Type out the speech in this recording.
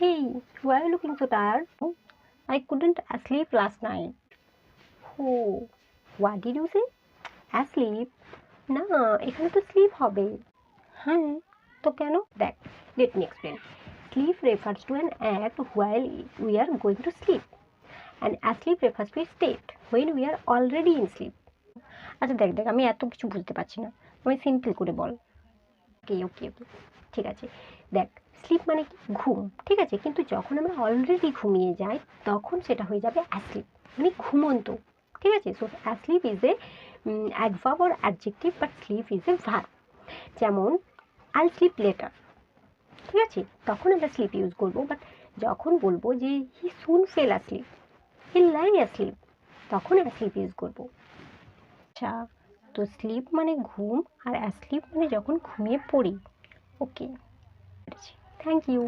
Hey, why are you looking so tired? "Oh, I couldn't sleep last night." Oh, what did you say? Asleep? না, এখানে তো slip হবে। হ্যাঁ, তো কেন? দেখ, let me explain. Sleep refers to an act while we are going to sleep, and asleep refers to a state when we are already in sleep. আচ্ছা দেখ দেখ, আমি এত কিছু বুঝতে পারছি না, আমি সিম্পল করে বল। ওকে ওকে ওকে, ঠিক আছে। দেখ, স্লিপ মানে কি? ঘুম, ঠিক আছে, কিন্তু যখন আমরা অলরেডি ঘুমিয়ে যাই তখন সেটা হয়ে যাবে অ্যাসলিপ, মানে ঘুমন্ত, ঠিক আছে। So asleep is a adverb or adjective, but slip is a verb. যেমন আই স্লিপ লেটার, ঠিক আছে, তখন আমরা স্লিপ ইউজ করবো। বাট যখন বলবো যে হি সুন ফেল অ্যাসলিপ, হি লাই অ্যাসলিপ, তখন অ্যাসলিপ ইউজ করবো। আচ্ছা, তো স্লিপ মানে ঘুম, আর অ্যাসলিপ মানে যখন ঘুমিয়ে পড়ি। ওকে, থ্যাংক ইউ।